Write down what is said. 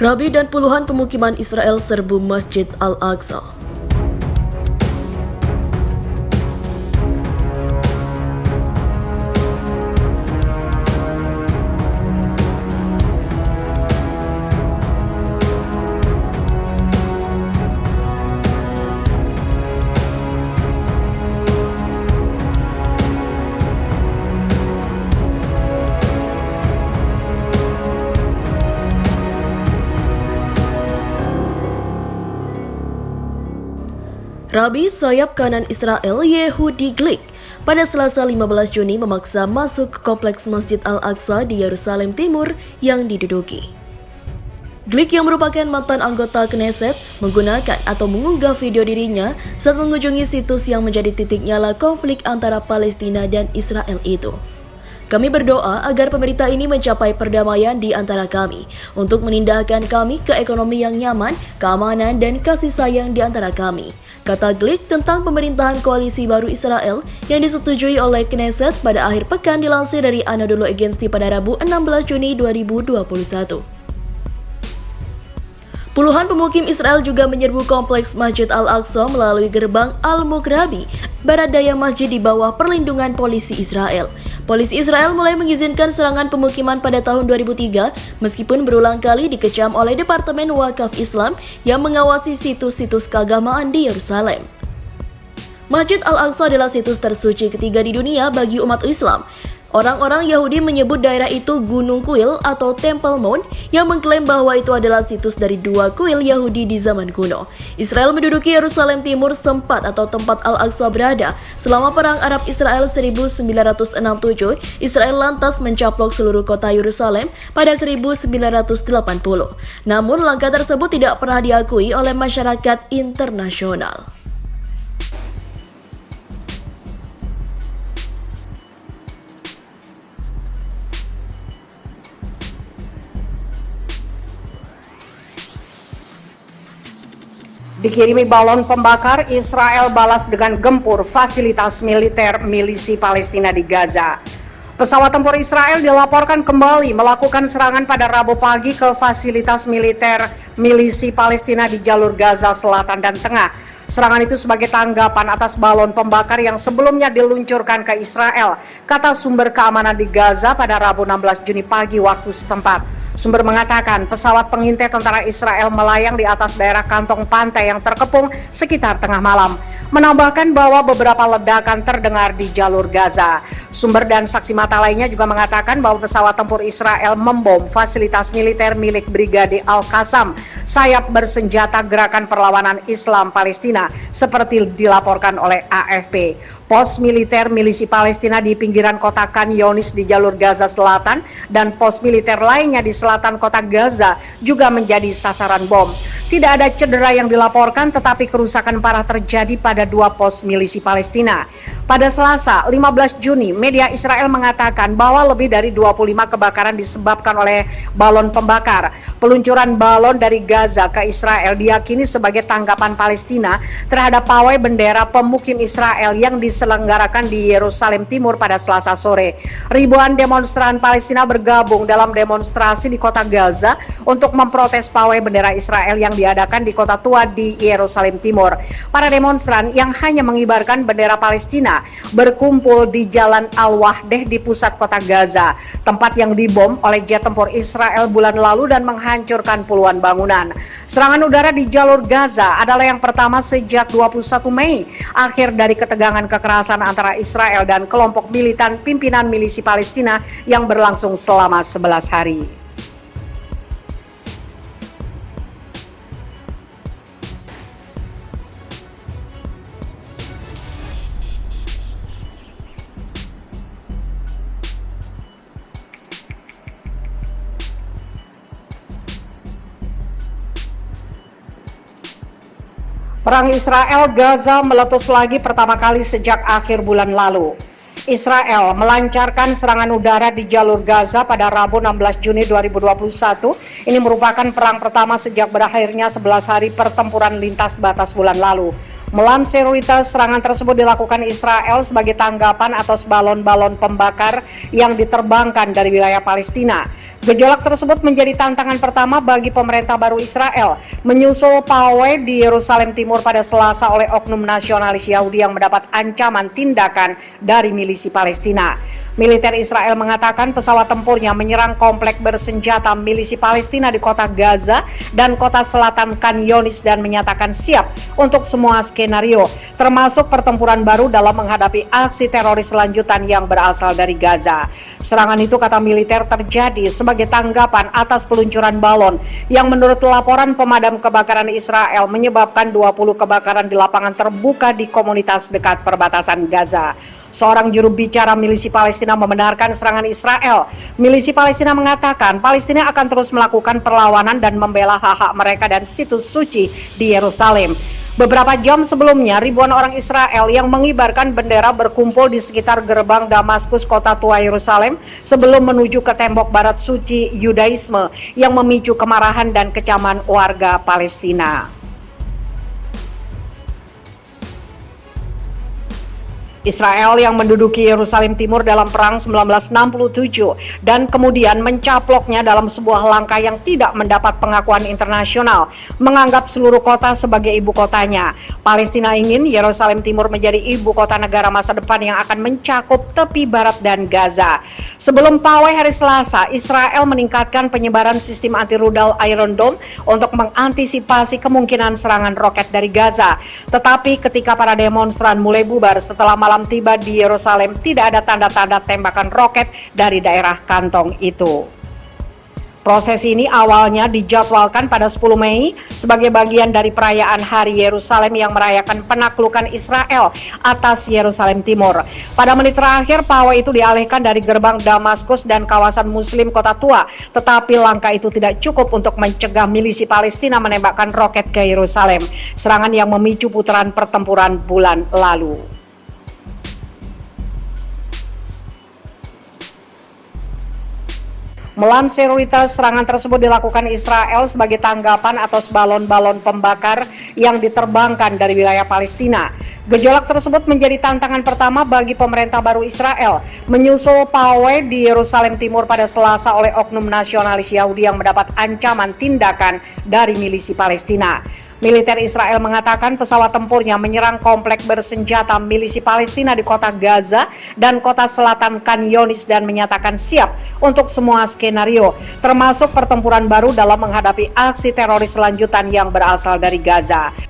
Rabi dan puluhan pemukiman Israel serbu Masjid Al-Aqsa. Rabi sayap kanan Israel Yehudi Glick pada Selasa 15 Juni memaksa masuk ke kompleks Masjid Al-Aqsa di Yerusalem Timur yang diduduki. Glick yang merupakan mantan anggota Knesset menggunakan atau mengunggah video dirinya saat mengunjungi situs yang menjadi titik nyala konflik antara Palestina dan Israel itu. Kami berdoa agar pemerintah ini mencapai perdamaian di antara kami untuk menindahkan kami ke ekonomi yang nyaman, keamanan, dan kasih sayang di antara kami, kata Glick tentang pemerintahan koalisi baru Israel yang disetujui oleh Knesset pada akhir pekan dilansir dari Anadolu Agency pada Rabu 16 Juni 2021. Puluhan pemukim Israel juga menyerbu kompleks Masjid Al-Aqsa melalui gerbang Al-Mughrabi, barat daya masjid di bawah perlindungan polisi Israel. Polisi Israel mulai mengizinkan serangan pemukiman pada tahun 2003 meskipun berulang kali dikecam oleh Departemen Wakaf Islam yang mengawasi situs-situs keagamaan di Yerusalem. Masjid Al-Aqsa adalah situs tersuci ketiga di dunia bagi umat Islam. Orang-orang Yahudi menyebut daerah itu Gunung Kuil atau Temple Mount yang mengklaim bahwa itu adalah situs dari dua kuil Yahudi di zaman kuno. Israel menduduki Yerusalem Timur sempat atau tempat Al-Aqsa berada. Selama Perang Arab Israel 1967, Israel lantas mencaplok seluruh kota Yerusalem pada 1980. Namun langkah tersebut tidak pernah diakui oleh masyarakat internasional. Dikirimi balon pembakar, Israel balas dengan gempur fasilitas militer milisi Palestina di Gaza. Pesawat tempur Israel dilaporkan kembali melakukan serangan pada Rabu pagi ke fasilitas militer milisi Palestina di jalur Gaza Selatan dan Tengah. Serangan itu sebagai tanggapan atas balon pembakar yang sebelumnya diluncurkan ke Israel, kata sumber keamanan di Gaza pada Rabu 16 Juni pagi waktu setempat. Sumber mengatakan pesawat pengintai tentara Israel melayang di atas daerah kantong pantai yang terkepung sekitar tengah malam. Menambahkan bahwa beberapa ledakan terdengar di jalur Gaza. Sumber dan saksi mata lainnya juga mengatakan bahwa pesawat tempur Israel membom fasilitas militer milik Brigade Al-Qassam, sayap bersenjata Gerakan Perlawanan Islam Palestina, seperti dilaporkan oleh AFP. Pos militer milisi Palestina di pinggiran kota Khan Younis di jalur Gaza Selatan dan pos militer lainnya di selatan kota Gaza juga menjadi sasaran bom. Tidak ada cedera yang dilaporkan, tetapi kerusakan parah terjadi pada dua pos milisi Palestina. Pada Selasa 15 Juni, media Israel mengatakan bahwa lebih dari 25 kebakaran disebabkan oleh balon pembakar. Peluncuran balon dari Gaza ke Israel diyakini sebagai tanggapan Palestina terhadap pawai bendera pemukim Israel yang diselenggarakan di Yerusalem Timur pada Selasa sore. Ribuan demonstran Palestina bergabung dalam demonstrasi di kota Gaza untuk memprotes pawai bendera Israel yang diadakan di kota tua di Yerusalem Timur. Para demonstran yang hanya mengibarkan bendera Palestina berkumpul di Jalan Al-Wahdeh di pusat kota Gaza, tempat yang dibom oleh jet tempur Israel bulan lalu dan menghancurkan puluhan bangunan. Serangan udara di jalur Gaza adalah yang pertama sejak 21 Mei, akhir dari ketegangan kekerasan antara Israel dan kelompok militan pimpinan milisi Palestina yang berlangsung selama 11 hari. Perang Israel-Gaza meletus lagi pertama kali sejak akhir bulan lalu. Israel melancarkan serangan udara di jalur Gaza pada Rabu 16 Juni 2021. Ini merupakan perang pertama sejak berakhirnya 11 hari pertempuran lintas batas bulan lalu. Melansir Reuters, serangan tersebut dilakukan Israel sebagai tanggapan atas balon-balon pembakar yang diterbangkan dari wilayah Palestina. Gejolak tersebut menjadi tantangan pertama bagi pemerintah baru Israel menyusul pawai di Yerusalem Timur pada Selasa oleh oknum nasionalis Yahudi yang mendapat ancaman tindakan dari milisi Palestina. Militer Israel mengatakan pesawat tempurnya menyerang komplek bersenjata milisi Palestina di kota Gaza dan kota selatan Khan Younis dan menyatakan siap untuk semua skenario, termasuk pertempuran baru dalam menghadapi aksi teroris lanjutan yang berasal dari Gaza. Serangan itu, kata militer, terjadi sebagai tanggapan atas peluncuran balon yang menurut laporan pemadam kebakaran Israel menyebabkan 20 kebakaran di lapangan terbuka di komunitas dekat perbatasan Gaza. Seorang juru bicara milisi Palestina membenarkan serangan Israel. Milisi Palestina mengatakan Palestina akan terus melakukan perlawanan dan membela hak-hak mereka dan situs suci di Yerusalem. Beberapa jam sebelumnya, ribuan orang Israel yang mengibarkan bendera berkumpul di sekitar gerbang Damaskus, kota tua Yerusalem, sebelum menuju ke tembok barat suci Yudaisme yang memicu kemarahan dan kecaman warga Palestina. Israel yang menduduki Yerusalem Timur dalam perang 1967 dan kemudian mencaploknya dalam sebuah langkah yang tidak mendapat pengakuan internasional, menganggap seluruh kota sebagai ibu kotanya. Palestina ingin Yerusalem Timur menjadi ibu kota negara masa depan yang akan mencakup tepi barat dan Gaza. Sebelum pawai hari Selasa, Israel meningkatkan penyebaran sistem anti-rudal Iron Dome untuk mengantisipasi kemungkinan serangan roket dari Gaza. Tetapi ketika para demonstran mulai bubar setelah malam tiba di Yerusalem, tidak ada tanda-tanda tembakan roket dari daerah kantong itu. Proses ini awalnya dijadwalkan pada 10 Mei sebagai bagian dari perayaan Hari Yerusalem yang merayakan penaklukan Israel atas Yerusalem Timur. Pada menit terakhir, pawai itu dialihkan dari gerbang Damaskus dan kawasan Muslim Kota Tua, tetapi langkah itu tidak cukup untuk mencegah milisi Palestina menembakkan roket ke Yerusalem, serangan yang memicu putaran pertempuran bulan lalu. Melansir Reuters, serangan tersebut dilakukan Israel sebagai tanggapan atas balon-balon pembakar yang diterbangkan dari wilayah Palestina. Gejolak tersebut menjadi tantangan pertama bagi pemerintah baru Israel menyusul pawai di Yerusalem Timur pada Selasa oleh oknum nasionalis Yahudi yang mendapat ancaman tindakan dari milisi Palestina. Militer Israel mengatakan pesawat tempurnya menyerang komplek bersenjata milisi Palestina di kota Gaza dan kota selatan Khan Younis dan menyatakan siap untuk semua skenario, termasuk pertempuran baru dalam menghadapi aksi teroris lanjutan yang berasal dari Gaza.